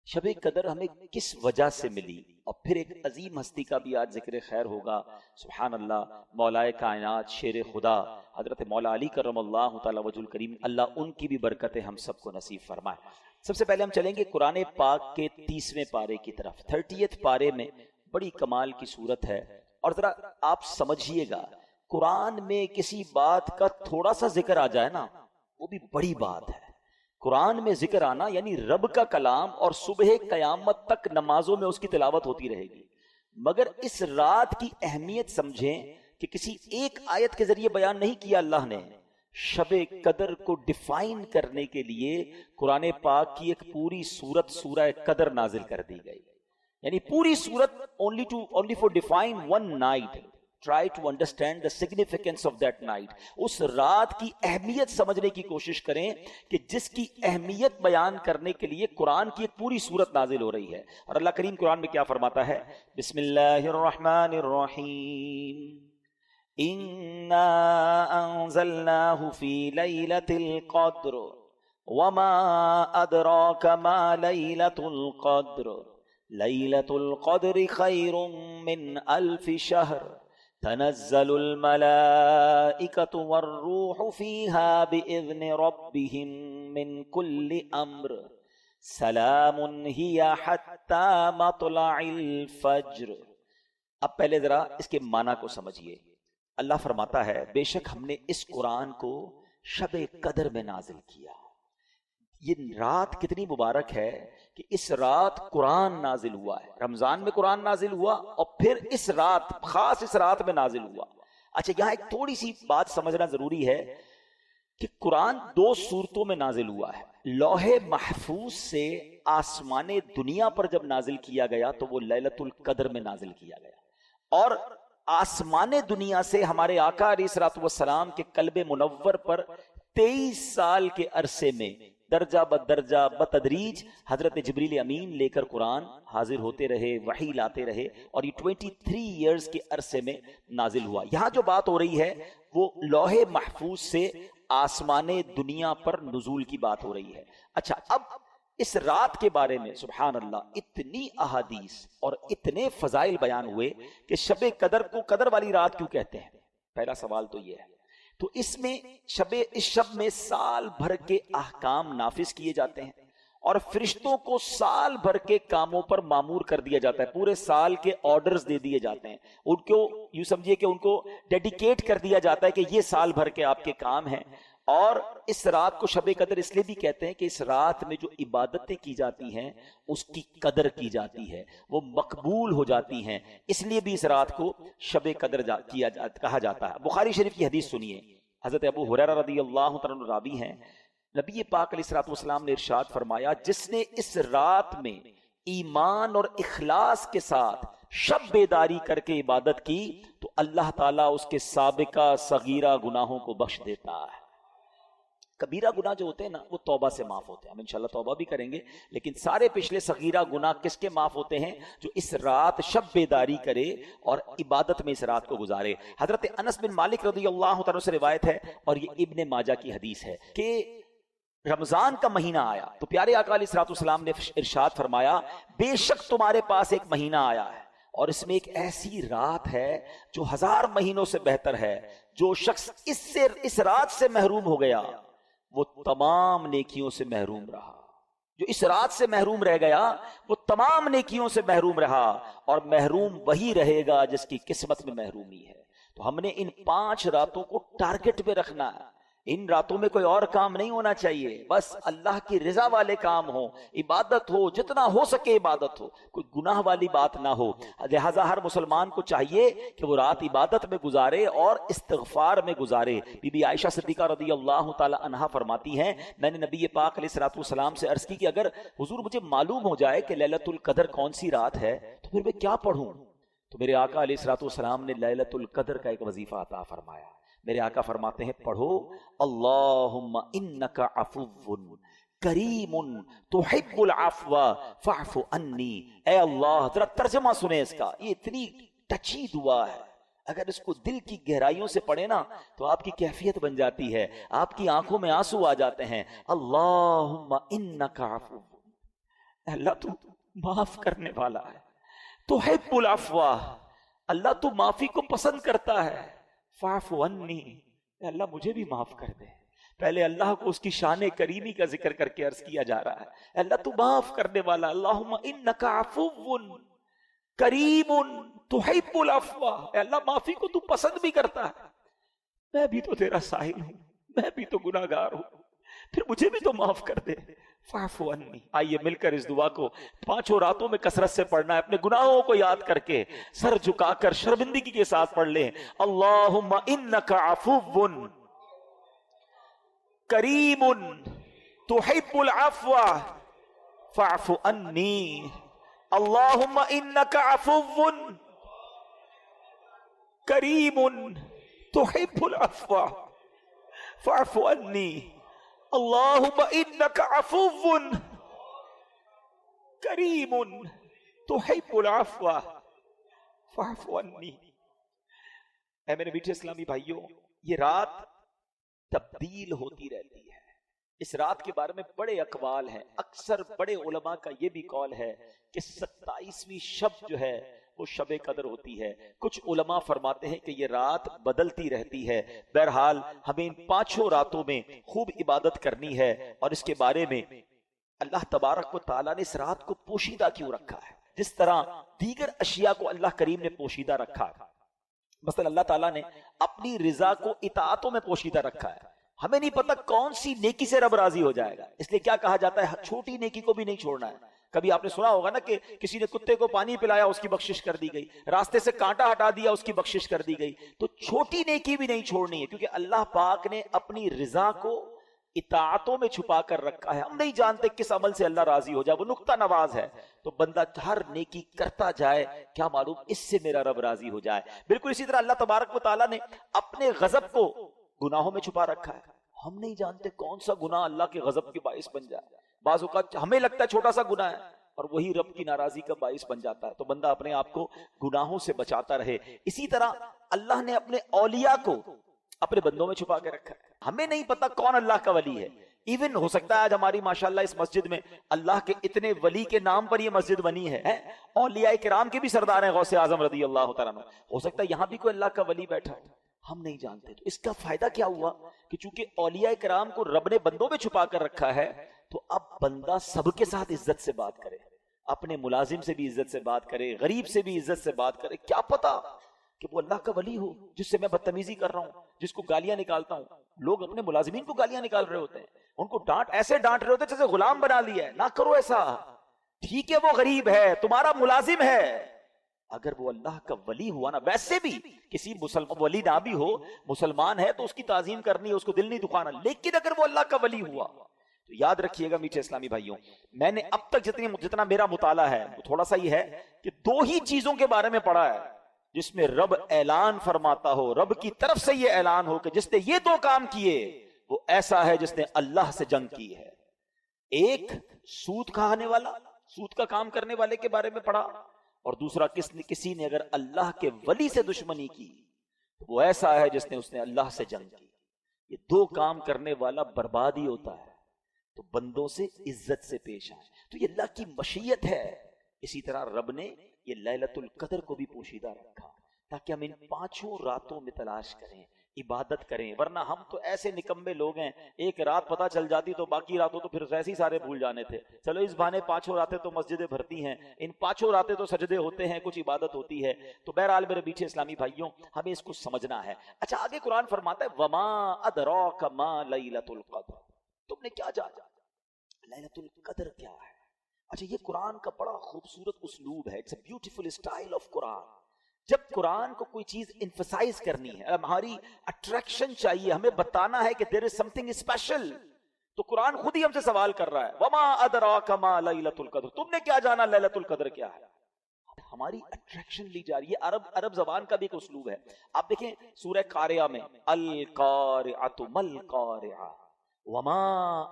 شب قدر ہمیں کس وجہ سے ملی، اور پھر ایک عظیم ہستی کا بھی آج ذکر خیر ہوگا، سبحان اللہ، مولائے کائنات شیر خدا حضرت مولا علی کرم اللہ تعالی وجہ الکریم، اللہ ان کی بھی برکتیں ہم سب کو نصیب فرمائے۔ سب سے پہلے ہم چلیں گے قرآن پاک کے 30ویں پارے کی طرف۔ 30th پارے میں بڑی کمال کی صورت ہے، اور ذرا آپ سمجھیے گا، قرآن میں کسی بات کا تھوڑا سا ذکر آ جائے نا، وہ بھی بڑی بات ہے۔ قرآن میں ذکر آنا یعنی رب کا کلام، اور صبح قیامت تک نمازوں میں اس کی تلاوت ہوتی رہے گی۔ مگر اس رات کی اہمیت سمجھیں کہ کسی ایک آیت کے ذریعے بیان نہیں کیا اللہ نے، شب قدر کو ڈیفائن کرنے کے لیے قرآن پاک کی ایک پوری سورت سورہ قدر نازل کر دی گئی، یعنی پوری سورت only for define one night. Try to understand the significance of that night. اس رات کی اہمیت سمجھنے کی کوشش کریں کہ جس کی اہمیت بیان کرنے کے لیے قرآن کی ایک پوری سورت نازل ہو رہی ہے۔ اور اللہ کریم قرآن میں کیا فرماتا ہے؟ بسم اللہ الرحمن الرحیم، اِنَّا أَنزَلْنَاهُ فِي لَيْلَةِ الْقَدْرِ وَمَا أَدْرَاكَ مَا لَيْلَةُ الْقَدْرِ لَيْلَةُ الْقَدْرِ خَيْرٌ مِّنْ أَلْفِ شَهْرٍ تنزل الملائكة والروح فيها بإذن ربهم من كل أمر سلام هي حتى مطلع الفجر۔ اب پہلے ذرا اس کے معنی کو سمجھیے۔ اللہ فرماتا ہے بے شک ہم نے اس قرآن کو شب قدر میں نازل کیا۔ یہ رات کتنی مبارک ہے کہ اس رات قرآن نازل ہوا ہے۔ رمضان میں قرآن نازل ہوا، اور پھر اس رات، خاص اس رات میں نازل ہوا۔ اچھا، یہاں ایک تھوڑی سی بات سمجھنا ضروری ہے کہ قرآن 2 صورتوں میں نازل ہوا ہے۔ لوح محفوظ سے آسمان دنیا پر جب نازل کیا گیا تو وہ لیلۃ القدر میں نازل کیا گیا، اور آسمان دنیا سے ہمارے آقا علیہ الصلوۃ والسلام کے قلب منور پر 23 سال کے عرصے میں درجہ بدرجہ بتدریج حضرت جبریل امین لے کر قرآن حاضر ہوتے رہے، وحی لاتے رہے، اور یہ 23 ایئرز کے عرصے میں نازل ہوا۔ یہاں جو بات ہو رہی ہے وہ لوح محفوظ سے آسمان دنیا پر نزول کی بات ہو رہی ہے۔ اچھا، اب اس رات کے بارے میں سبحان اللہ اتنی احادیث اور اتنے فضائل بیان ہوئے کہ شب قدر کو قدر والی رات کیوں کہتے ہیں؟ پہلا سوال تو یہ ہے۔ تو اس شب میں سال بھر کے احکام نافذ کیے جاتے ہیں، اور فرشتوں کو سال بھر کے کاموں پر مامور کر دیا جاتا ہے، پورے سال کے آرڈرز دے دیے جاتے ہیں، ان کو یوں سمجھیے کہ ان کو ڈیڈیکیٹ کر دیا جاتا ہے کہ یہ سال بھر کے آپ کے کام ہیں۔ اور اس رات کو شب قدر اس لیے بھی کہتے ہیں کہ اس رات میں جو عبادتیں کی جاتی ہیں اس کی قدر کی جاتی ہے، وہ مقبول ہو جاتی ہیں، اس لیے بھی اس رات کو شب قدر کہا جاتا ہے۔ بخاری شریف کی حدیث سنیے، حضرت ابو ہریرہ رضی اللہ تعالیٰ عنہ راوی ہیں، نبی پاک علیہ الصلوۃ والسلام نے ارشاد فرمایا، جس نے اس رات میں ایمان اور اخلاص کے ساتھ شب بیداری کر کے عبادت کی تو اللہ تعالیٰ اس کے سابقہ صغیرہ گناہوں کو بخش دیتا ہے۔ کبیرہ گناہ جو ہوتے ہیں نا وہ توبہ سے معاف ہوتے ہیں، ہم انشاءاللہ توبہ بھی کریں گے، لیکن سارے پچھلے صغیرہ گناہ کس کے معاف ہوتے ہیں؟ جو اس رات شب بیداری کرے اور عبادت میں اس رات کو گزارے۔ حضرت انس بن مالک رضی اللہ تعالیٰ سے روایت ہے، اور یہ ابن ماجہ کی حدیث ہے، کہ رمضان کا مہینہ آیا تو پیارے آقا علیہ الصلوۃ والسلام نے ارشاد فرمایا، بے شک تمہارے پاس ایک مہینہ آیا ہے، اور اس میں ایک ایسی رات ہے جو 1000 مہینوں سے بہتر ہے، جو شخص اس رات سے محروم ہو گیا وہ تمام نیکیوں سے محروم رہا۔ جو اس رات سے محروم رہ گیا وہ تمام نیکیوں سے محروم رہا، اور محروم وہی رہے گا جس کی قسمت میں محرومی ہے۔ تو ہم نے ان 5 راتوں کو ٹارگٹ پہ رکھنا ہے، ان راتوں میں کوئی اور کام نہیں ہونا چاہیے، بس اللہ کی رضا والے کام ہو، عبادت ہو، جتنا ہو سکے عبادت ہو، کوئی گناہ والی بات نہ ہو۔ لہٰذا ہر مسلمان کو چاہیے کہ وہ رات عبادت میں گزارے اور استغفار میں گزارے۔ بی بی عائشہ صدیقہ رضی اللہ تعالی عنہا فرماتی ہیں، میں نے نبی پاک علیہ الصلوۃ والسلام سے عرض کی کہ اگر حضور مجھے معلوم ہو جائے کہ لیلۃ القدر کون سی رات ہے تو پھر میں کیا پڑھوں؟ تو میرے آقا علیہ الصلوۃ والسلام نے لیلۃ القدر کا ایک وظیفہ عطا فرمایا۔ میرے آقا فرماتے ہیں، پڑھو اللہم انک عفو کریم تحب العفو فاعف عنی۔ اے اللہ، ذرا ترجمہ سنیں اس کا، یہ اتنی ٹچی دعا ہے، اگر اس کو دل کی گہرائیوں سے پڑھے نا تو آپ کی کیفیت بن جاتی ہے، آپ کی آنکھوں میں آنسو آ جاتے ہیں۔ اللہم انک عفو، اللہ تو معاف کرنے والا ہے، تحب العفو، اللہ تو معافی کو پسند کرتا ہے، فاعف عنی، اللہ مجھے بھی معاف کر دے۔ پہلے اللہ کو اس کی شان کریمی کا ذکر کر کے عرض کیا جا رہا ہے، اللہ تو معاف کرنے والا، اللہم انک عفو کریم تحب العفو، اے اللہ معافی کو تو پسند بھی کرتا ہے، میں بھی تو تیرا سائل ہوں، میں بھی تو گناہگار ہوں، پھر مجھے بھی تو معاف کر دے، فاعف عنی۔ آئیے مل کر اس دعا کو 5 راتوں میں کثرت سے پڑھنا ہے، اپنے گناہوں کو یاد کر کے سر جھکا کر شرمندگی کے ساتھ پڑھ لیں، اللہم انک عفو کریم تحب العفو فاعف عنی، اللہم انک عفو کریم تحب العفو فاعف عنی، اللہم انک عفو کریم تحب العفو فاعف عنی۔ اے میرے میٹھے اسلامی بھائیوں، یہ رات تبدیل ہوتی رہتی ہے، اس رات کے بارے میں بڑے اقوال ہیں، اکثر بڑے علماء کا یہ بھی قول ہے کہ 27ویں شب جو ہے وہ شب قدر ہوتی ہے، کچھ علماء فرماتے ہیں کہ یہ رات بدلتی رہتی ہے۔ بہرحال ہمیں ان 5 راتوں میں خوب عبادت کرنی ہے، اور اس کے بارے میں اللہ تبارک و تعالیٰ نے اس رات کو پوشیدہ کیوں رکھا ہے، جس طرح دیگر اشیاء کو اللہ کریم نے پوشیدہ رکھا ہے۔ مثلا اللہ تعالیٰ نے اپنی رضا کو اطاعتوں میں پوشیدہ رکھا ہے، ہمیں نہیں پتہ کون سی نیکی سے رب راضی ہو جائے گا، اس لیے کیا کہا جاتا ہے، چھوٹی نیکی کو بھی نہیں چھوڑنا ہے۔ کبھی آپ نے سنا ہوگا نا کہ کسی نے کتے کو پانی پلایا، اس کی بخشش کر دی گئی، راستے سے کانٹا ہٹا دیا، اس کی بخشش کر دی گئی۔ تو چھوٹی نیکی بھی نہیں چھوڑنی ہے، کیونکہ اللہ پاک نے اپنی رضا کو اطاعتوں میں چھپا کر رکھا ہے، ہم نہیں جانتے کس عمل سے اللہ راضی ہو جائے، وہ نقطہ نواز ہے۔ تو بندہ ہر نیکی کرتا جائے، کیا معلوم اس سے میرا رب راضی ہو جائے۔ بالکل اسی طرح اللہ تبارک و تعالیٰ نے اپنے غضب کو گناہوں میں چھپا رکھا ہے، ہم نہیں جانتے کون سا گناہ اللہ کے غضب کے باعث بن جائے۔ بعض اوقات ہمیں لگتا ہے چھوٹا سا گناہ ہے، اور وہی رب کی ناراضی کا باعث بن جاتا ہے۔ تو بندہ اپنے آپ کو گناہوں سے بچاتا رہے۔ اسی طرح اللہ نے اپنے اولیاء کو اپنے بندوں میں چھپا کے رکھا ہے، ہمیں نہیں پتا کون اللہ کا ولی ہے۔ ایون ہو سکتا ہے آج ہماری ماشاءاللہ اس مسجد میں اللہ کے اتنے ولی کے نام پر یہ مسجد بنی ہے، اولیاء کرام کے بھی سردار ہیں، غوث اعظم رضی اللہ تعالیٰ عنہ، ہو سکتا ہے یہاں بھی کوئی اللہ کا ولی بیٹھا ہو، ہم نہیں جانتے۔ تو اس کا فائدہ کیا ہوا کہ چونکہ اولیاء کرام کو رب نے بندوں میں چھپا کر رکھا ہے، تو اب بندہ سب کے ساتھ عزت سے بات کرے، اپنے ملازم سے بھی عزت سے بات کرے، غریب سے بھی عزت سے بات کرے۔ کیا پتا کہ وہ اللہ کا ولی ہو جس سے میں بدتمیزی کر رہا ہوں، جس کو گالیاں نکالتا ہوں۔ لوگ اپنے ملازمین کو گالیاں نکال رہے ہوتے ہیں، ان کو ایسے ڈانٹ رہے ہوتے ہیں جیسے غلام بنا لیا ہے۔ نہ کرو ایسا، ٹھیک ہے وہ غریب ہے، تمہارا ملازم ہے، اگر وہ اللہ کا ولی ہوا نا، ویسے بھی کسی مسلمان ولی نہ بھی ہو، مسلمان ہے تو اس کی تعظیم کرنی ہے، اس کو دل نہیں دکھانا، لیکن اگر وہ اللہ کا ولی ہوا تو یاد رکھیے گا میٹھے اسلامی بھائیوں، میں نے اب تک جتنا میرا مطالعہ ہے وہ تھوڑا سا یہ ہے کہ 2 ہی چیزوں کے بارے میں پڑھا ہے جس میں رب اعلان فرماتا ہو، رب کی طرف سے یہ اعلان ہو کہ جس نے یہ 2 کام کیے وہ ایسا ہے جس نے اللہ سے جنگ کی ہے۔ ایک سود کھانے والا، سود کا کام کرنے والے کے بارے میں پڑھا، اور دوسرا کسی نے اگر اللہ کے ولی سے دشمنی کی وہ ایسا ہے جس نے اللہ سے جنگ کی۔ یہ 2 کام کرنے والا برباد ہی ہوتا ہے۔ تو بندوں سے عزت سے پیش آئے، تو یہ اللہ کی مشیت ہے۔ اسی طرح رب نے یہ لیلۃ القدر کو بھی پوشیدہ رکھا تاکہ ہم ان 5 راتوں میں تلاش کریں، عبادت کریں، ورنہ ہم تو ایسے نکمے لوگ ہیں، ایک رات پتہ چل جاتی تو باقی راتوں تو پھر ویسے ہی سارے بھول جانے تھے۔ چلو اس بہانے 5 راتیں تو مسجدیں بھرتی ہیں، ان 5 راتیں تو سجدے ہوتے ہیں، کچھ عبادت ہوتی ہے۔ تو بہرحال میرے پیچھے اسلامی بھائیوں، ہمیں اس کو سمجھنا ہے۔ اچھا آگے قرآن فرماتا ہے وما ادراک ما لیلۃ القدر، تم نے کیا جانا لیلۃ القدر کیا ہے؟ اچھا یہ قرآن کا بڑا خوبصورت اسلوب ہے، it's a beautiful style of Quran. جب قرآن کو کوئی چیز انفسائز کرنی ہے، ہماری اٹریکشن چاہیے، ہمیں بتانا ہے کہ there is something special، تو قرآن خود ہی ہم سے سوال کر رہا ہے وما ادراک ما لیلۃ القدر، تم نے کیا جانا لیلۃ القدر کیا ہے؟ ہماری اٹریکشن لی جا رہی ہے۔ عرب زبان کا بھی ایک اسلوب ہے، آپ دیکھیں سورہ قاریہ میں القارعۃ مل قارعہ وما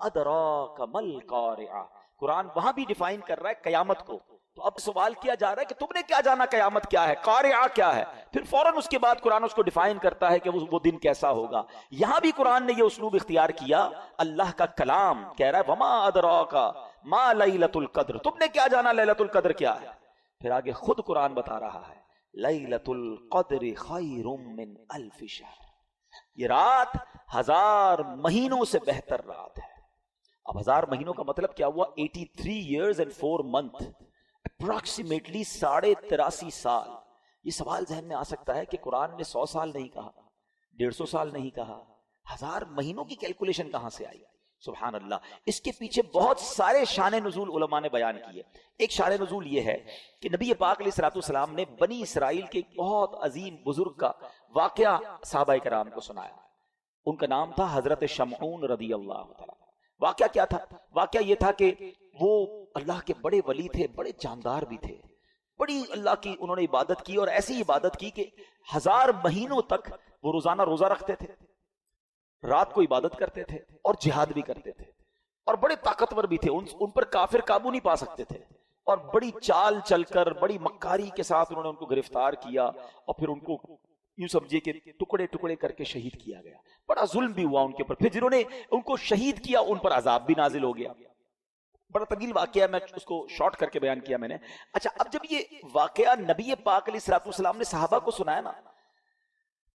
ادراک مل قارعہ، قرآن وہاں بھی ڈیفائن کر رہا ہے قیامت کو۔ تو اب سوال کیا جا رہا ہے کہ تم نے کیا جانا قیامت کیا ہے، قارعہ کیا ہے؟ پھر فوراً اس کے بعد قرآن اس کو ڈیفائن کرتا ہے کہ وہ دن کیسا ہوگا۔ یہاں بھی قرآن نے یہ اسلوب اختیار کیا، اللہ کا کلام کہہ رہا ہے وما ادراک، ما لیلۃ القدر، تم نے کیا جانا لیلۃ القدر کیا ہے؟ پھر آگے خود قرآن بتا رہا ہے لیلۃ القدر خیر من الف شہر، یہ رات 1000 مہینوں سے بہتر رات ہے۔ اب 1000 مہینوں کا مطلب کیا ہوا؟ 83 years and 4 months، اپروکسیمیٹلی 83.5 سال۔ یہ سوال ذہن میں آ سکتا ہے کہ قرآن نے 100 سال نہیں کہا، 150 سال نہیں کہا، 1000 مہینوں کی کیلکولیشن کہاں سے آئی؟ سبحان اللہ۔ اس کے پیچھے بہت سارے شان نزول علماء نے بیان کیے۔ ایک شان نزول یہ ہے کہ نبی پاک علیہ الصلوۃ والسلام نے بنی اسرائیل کے ایک بہت عظیم بزرگ کا واقعہ صحابہ کرام کو سنایا۔ ان کا نام تھا حضرت شمعون رضی اللہ تعالیٰ۔ واقعہ کیا تھا؟ واقعہ یہ تھا کہ وہ اللہ کے بڑے ولی تھے، بڑے جاندار بھی تھے، بڑی اللہ کی انہوں نے عبادت کی، اور ایسی عبادت کی کہ 1000 مہینوں تک وہ روزانہ روزہ رکھتے تھے، رات کو عبادت کرتے تھے اور جہاد بھی کرتے تھے، اور بڑے طاقتور بھی تھے، ان پر کافر قابو نہیں پا سکتے تھے، اور بڑی چال چل کر بڑی مکاری کے ساتھ انہوں نے ان کو گرفتار کیا، اور پھر ان کو یوں سمجھے کہ ٹکڑے ٹکڑے کر کے شہید کیا گیا۔ بڑا ظلم بھی ہوا ان کے اوپر، پھر جنہوں نے ان کو شہید کیا ان پر عذاب بھی نازل ہو گیا۔ بڑا طویل واقعہ ہے، میں اس کو شارٹ کر کے بیان کیا میں نے۔ اچھا، اب جب یہ واقعہ نبی پاک علیہ الصلوۃ والسلام نے صحابہ کو سنایا نا،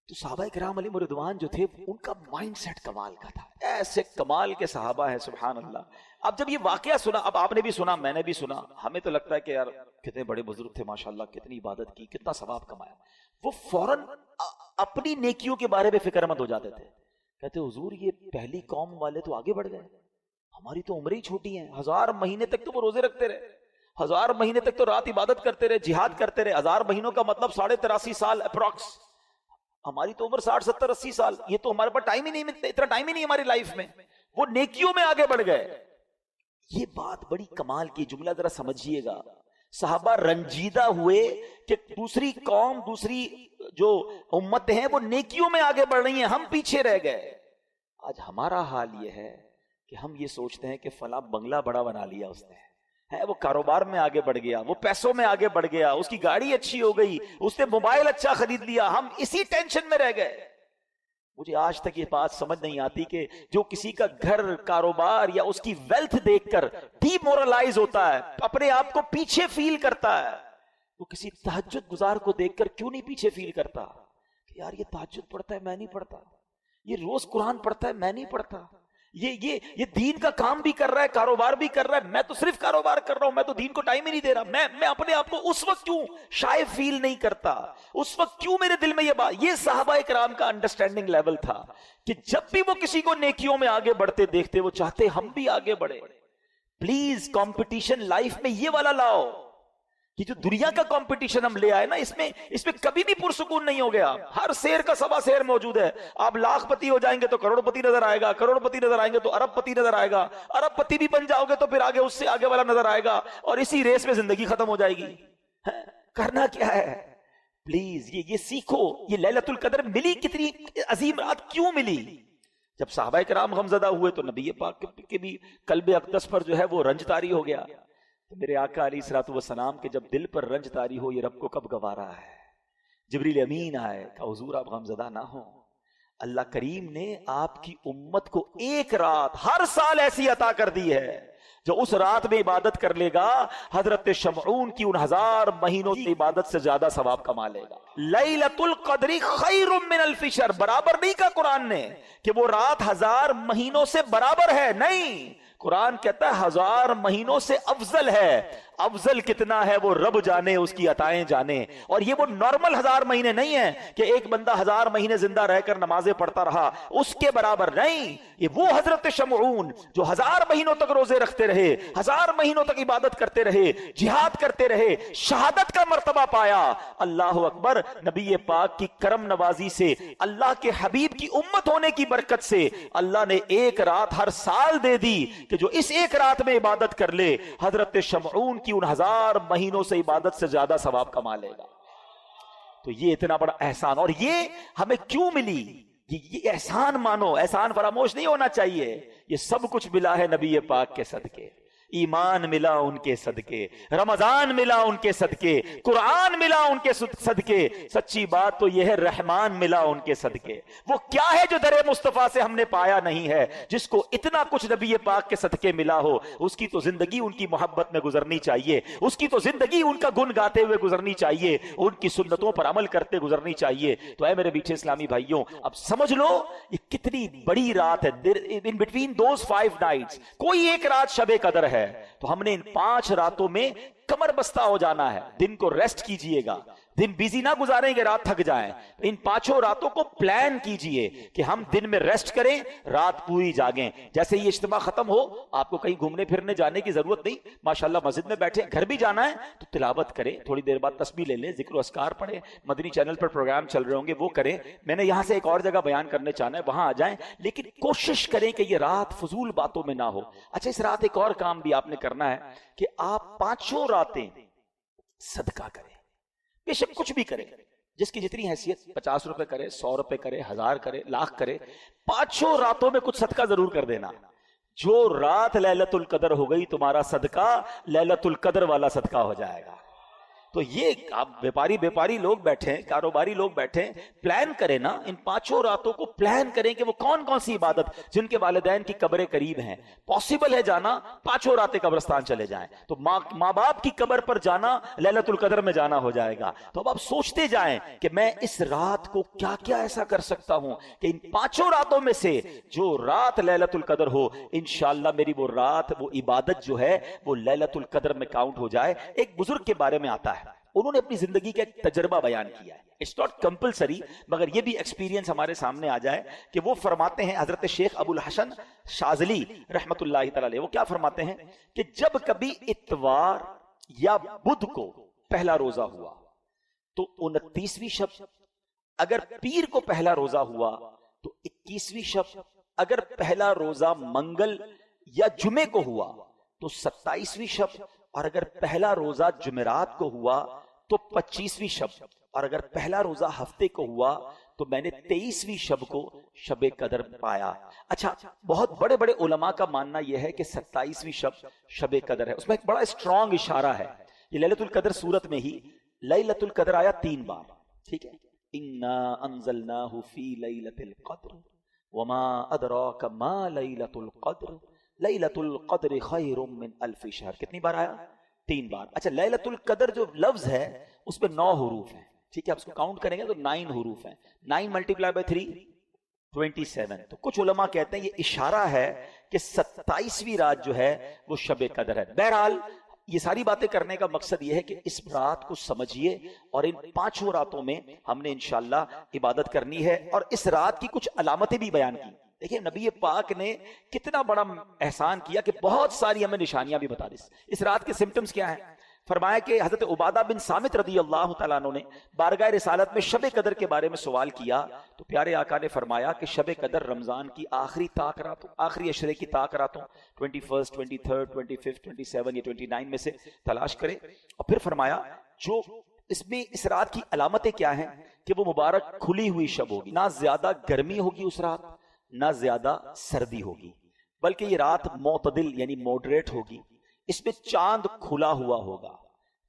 تو صحابہ کرام علیہ رضوان جو تھے ان کا مائنڈ سیٹ کمال کا تھا، ایسے کمال کے صحابہ ہیں سبحان اللہ۔ اب جب یہ واقعہ سنا، اب آپ نے بھی سنا، میں نے بھی سنا، ہمیں تو لگتا ہے کہ یار کتنے بڑے بزرگ تھے ماشاءاللہ، کتنی عبادت کی، کتنا ثواب کمایا۔ وہ فوراً اپنی نیکیوں کے بارے میں فکر مند ہو جاتے تھے، کہتے حضور یہ پہلی قوم والے تو آگے بڑھ گئے، ہماری تو عمریں ہی چھوٹی ہیں، 1000 مہینے تک تو وہ روزے رکھتے رہے، 1000 مہینے تک تو رات عبادت کرتے رہے، جہاد کرتے رہے، 1000 مہینوں کا مطلب 83.5 سال اپروکس، ہماری تو عمر 60 70 80 سال، یہ تو ہمارے پاس ٹائم ہی نہیں، اتنا ٹائم ہی نہیں ہماری لائف میں، وہ نیکیوں میں آگے بڑھ گئے۔ یہ بات بڑی کمال کی، جملہ ذرا سمجھیے گا۔ صحابہ رنجیدہ ہوئے کہ دوسری قوم، دوسری جو امت ہیں وہ نیکیوں میں آگے بڑھ رہی ہیں، ہم پیچھے رہ گئے۔ آج ہمارا حال یہ ہے کہ ہم یہ سوچتے ہیں کہ فلاں بنگلہ بڑا بنا لیا اس نے، وہ کاروبار میں آگے بڑھ گیا، وہ پیسوں میں آگے بڑھ گیا، اس کی گاڑی اچھی ہو گئی، اس نے موبائل اچھا خرید لیا، ہم اسی ٹینشن میں رہ گئے۔ مجھے آج تک یہ بات سمجھ نہیں آتی کہ جو کسی کا گھر، کاروبار یا اس کی ویلتھ دیکھ کر ڈی مورلائز ہوتا ہے، اپنے آپ کو پیچھے فیل کرتا ہے، وہ کسی تہجد گزار کو دیکھ کر کیوں نہیں پیچھے فیل کرتا کہ یار یہ تہجد پڑھتا ہے میں نہیں پڑھتا، یہ روز قرآن پڑھتا ہے میں نہیں پڑھتا، یہ دین کا کام بھی کر رہا ہے، کاروبار بھی کر رہا ہے، میں تو صرف کاروبار کر رہا ہوں، میں تو دین کو ٹائم ہی نہیں دے رہا۔ میں اپنے آپ کو اس وقت کیوں شائع فیل نہیں کرتا، اس وقت کیوں میرے دل میں یہ بات۔ یہ صحابہ کرام کا انڈرسٹینڈنگ لیول تھا کہ جب بھی وہ کسی کو نیکیوں میں آگے بڑھتے دیکھتے وہ چاہتے ہم بھی آگے بڑھے۔ پلیز کمپٹیشن لائف میں یہ والا لاؤ کہ جو دنیا کا کمپٹیشن ہم لے آئے نا، اس میں کبھی بھی پرسکون نہیں ہو گیا۔ ہر شیر کا سوا شیر موجود ہے، آپ لاکھ پتی ہو جائیں گے تو کروڑ پتی نظر آئے گا، کروڑ پتی نظر آئیں گے تو ارب پتی نظر آئے گا، ارب پتی بھی بن جاؤ گے تو پھر آگے اس سے آگے والا نظر آئے گا، اور اسی ریس میں زندگی ختم ہو جائے گی۔ کرنا کیا ہے؟ پلیز یہ سیکھو۔ یہ لیلۃ القدر ملی، کتنی عظیم رات کیوں ملی؟ جب صحابہ کرام غمزدہ ہوئے تو نبی پاک کے بھی قلب اقدس پر جو ہے وہ رنج طاری ہو گیا۔ میرے آقا علیہ الصلوۃ والسلام کے جب دل پر رنج طاری ہو، یہ رب کو کب گوارا ہے؟ جبریل امین آئے کہ حضور آپ غمزدہ نہ ہوں، اللہ کریم نے آپ کی امت کو ایک رات ہر سال ایسی عطا کر دی ہے جو اس رات میں عبادت کر لے گا حضرت شمعون کی ان 1000 مہینوں کی عبادت سے زیادہ ثواب کما لے گا۔ لیلۃ القدر خیر من الف شہر، برابر نہیں کہا قرآن نے کہ وہ رات 1000 مہینوں سے برابر ہے، نہیں، قرآن کہتا ہے 1000 مہینوں سے افضل ہے۔ افضل کتنا ہے وہ رب جانے، اس کی عطائیں جانے، اور یہ وہ نارمل 1000 مہینے نہیں ہیں کہ ایک بندہ 1000 مہینے زندہ رہ کر نمازیں پڑھتا رہا، اس کے برابر نہیں۔ یہ وہ حضرت شمعون جو 1000 مہینوں تک روزے رکھتے رہے، 1000 مہینوں تک عبادت کرتے رہے، جہاد کرتے رہے، شہادت کا مرتبہ پایا۔ اللہ اکبر۔ نبی پاک کی کرم نوازی سے، اللہ کے حبیب کی امت ہونے کی برکت سے اللہ نے ایک رات ہر سال دے دی کہ جو اس ایک رات میں عبادت کر لے حضرت شمعون کی ان 1000 مہینوں سے عبادت سے زیادہ ثواب کما لے گا۔ تو یہ اتنا بڑا احسان، اور یہ ہمیں کیوں ملی؟ یہ احسان مانو، احسان فراموش نہیں ہونا چاہیے۔ یہ سب کچھ ملا ہے نبی پاک کے صدقے، ایمان ملا ان کے صدقے، رمضان ملا ان کے صدقے، قرآن ملا ان کے صدقے، سچی بات تو یہ ہے رحمان ملا ان کے صدقے۔ وہ کیا ہے جو در مصطفیٰ سے ہم نے پایا نہیں ہے؟ جس کو اتنا کچھ نبی پاک کے صدقے ملا ہو، اس کی تو زندگی ان کی محبت میں گزرنی چاہیے، اس کی تو زندگی ان کا گن گاتے ہوئے گزرنی چاہیے، ان کی سنتوں پر عمل کرتے گزرنی چاہیے۔ تو اے میرے میٹھے اسلامی بھائیوں، اب سمجھ لو یہ کتنی بڑی رات ہے۔ in between those 5 nights کوئی ایک رات شب قدر ہے، تو ہم نے ان 5 راتوں میں کمر بستہ ہو جانا ہے۔ دن کو ریسٹ کیجئے گا، دن بیزی نہ گزاریں گے رات تھک جائیں۔ ان 5 راتوں کو پلان کیجئے کہ ہم دن میں ریسٹ کریں، رات پوری جاگیں۔ جیسے یہ اجتماع ختم ہو، آپ کو کہیں گھومنے پھرنے جانے کی ضرورت نہیں، ماشاءاللہ مسجد میں بیٹھے، گھر بھی جانا ہے تو تلاوت کریں، تھوڑی دیر بعد تسبیح لے لیں، ذکر و اذکار پڑھیں، مدنی چینل پر پروگرام چل رہے ہوں گے وہ کریں۔ میں نے یہاں سے ایک اور جگہ بیان کرنے چاہنا ہے، وہاں آ جائیں، لیکن کوشش کریں کہ یہ رات فضول باتوں میں نہ ہو۔ اچھا، اس رات ایک اور کام بھی آپ نے کرنا ہے کہ آپ 5 راتیں صدقہ کریں، بے شک کچھ بھی کرے، جس کی جتنی حیثیت، 50 روپے کرے، 100 روپے کرے، 1000 کرے، لاکھ کرے، 5 راتوں میں کچھ صدقہ ضرور کر دینا۔ جو رات لیلۃ القدر ہو گئی، تمہارا صدقہ لیلۃ القدر والا صدقہ ہو جائے گا۔ تو یہ آپ بیپاری لوگ بیٹھے ہیں، کاروباری لوگ بیٹھے ہیں، پلان کریں نا، ان 5 راتوں کو پلان کریں کہ وہ کون کون سی عبادت، جن کے والدین کی قبریں قریب ہیں، پاسبل ہے جانا، 5 راتیں قبرستان چلے جائیں، تو ماں باپ کی قبر پر جانا لیلۃ القدر میں جانا ہو جائے گا۔ تو اب آپ سوچتے جائیں کہ میں اس رات کو کیا کیا ایسا کر سکتا ہوں کہ ان 5 راتوں میں سے جو رات لیلۃ القدر ہو، انشاءاللہ میری وہ رات، وہ عبادت جو ہے وہ لیلۃ القدر میں کاؤنٹ ہو جائے۔ ایک بزرگ کے بارے میں آتا ہے، انہوں نے اپنی زندگی کا ایک تجربہ بیان کیا ہے، اٹس ناٹ کمپلسری، مگر یہ بھی ایکسپیرینس ہمارے سامنے آ جائے کہ وہ فرماتے ہیں، حضرت شیخ ابو الحسن شاذلی رحمت اللہ تعالی علیہ، وہ کیا فرماتے ہیں کہ جب کبھی اتوار یا بدھ کو پہلا روزہ ہوا تو 29ویں شب، اگر پیر کو پہلا روزہ ہوا تو 21ویں شب، اگر پہلا روزہ منگل یا جمعے کو ہوا تو 27ویں شب، اور اگر پہلا روزہ جمعرات کو ہوا تو 25ویں شب، اور اگر پہلا روزہ ہفتے کو ہوا تو میں نے 23ویں شب کو شب قدر پایا۔ اچھا، بہت بڑے بڑے علماء کا ماننا یہ ہے کہ 27ویں شب شب قدر ہے۔ اس میں ایک بڑا اسٹرانگ اشارہ ہے، یہ لیلۃ القدر سورت میں ہی لیلۃ القدر آیا 3 بار، ٹھیک ہے، انا انزلناہ فی لیلۃ القدر وما ادراک ما لیلۃ القدر لیلۃ القدر خیر من الف شہر۔ کتنی بار آیا؟ 3 بار۔ اچھا، لیلۃ القدر جو لفظ ہے اس پہ 9 حروف ہیں، ٹھیک ہے، آپ اس کو کاؤنٹ کریں گے تو 9 حروف ہیں، 9 ملٹیپلائی بائی 3 27۔ تو کچھ علماء کہتے ہیں یہ اشارہ ہے کہ 27ویں رات جو ہے وہ شب قدر ہے۔ بہرحال یہ ساری باتیں کرنے کا مقصد یہ ہے کہ اس رات کو سمجھیے، اور ان 5 راتوں میں ہم نے انشاءاللہ عبادت کرنی ہے، اور اس رات کی کچھ علامتیں بھی بیان کی۔ دیکھیں نبی پاک نے کتنا بڑا احسان کیا کہ بہت ساری ہمیں نشانیاں بھی بتا دی۔ اس رات کے سمپٹمز کیا ہیں؟ فرمایا کہ حضرت عبادہ بن صامت رضی اللہ تعالیٰ عنہ نے بارگاہ رسالت میں شب قدر کے بارے میں سوال کیا، تو پیارے آقا نے فرمایا کہ شب قدر رمضان کی آخری طاق راتوں، آخری عشرے کی طاق راتوں 21 23 25 27 یا 29 میں سے تلاش کرے۔ اور پھر فرمایا جو اس میں اس رات کی علامتیں کیا ہیں کہ وہ مبارک کھلی ہوئی شب ہوگی، نہ زیادہ گرمی ہوگی اس رات، نہ زیادہ سردی ہوگی، بلکہ یہ رات معتدل یعنی موڈریٹ ہوگی۔ اس میں چاند کھلا ہوا ہوگا،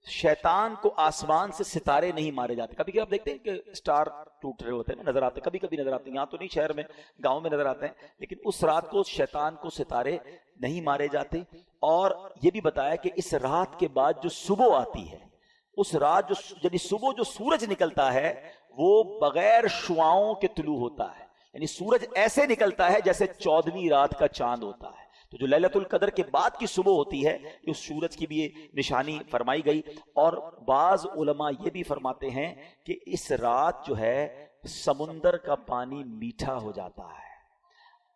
شیطان کو آسمان سے ستارے نہیں مارے جاتے۔ کبھی کبھی آپ دیکھتے ہیں کہ سٹار ٹوٹ رہے ہوتے ہیں نا، نظر آتے ہیں، کبھی کبھی نظر آتے ہیں، یہاں تو نہیں، شہر میں گاؤں میں نظر آتے ہیں، لیکن اس رات کو شیطان کو ستارے نہیں مارے جاتے۔ اور یہ بھی بتایا کہ اس رات کے بعد جو صبح آتی ہے، اس رات جو یعنی صبح جو سورج نکلتا ہے وہ بغیر شعاؤں کے طلوع ہوتا ہے، یعنی سورج ایسے نکلتا ہے جیسے 14ویں رات کا چاند ہوتا ہے۔ تو جو لیلۃ القدر کے بعد کی صبح ہوتی ہے، اس سورج کی بھی یہ نشانی فرمائی گئی۔ اور بعض علماء یہ بھی فرماتے ہیں کہ اس رات جو ہے سمندر کا پانی میٹھا ہو جاتا ہے۔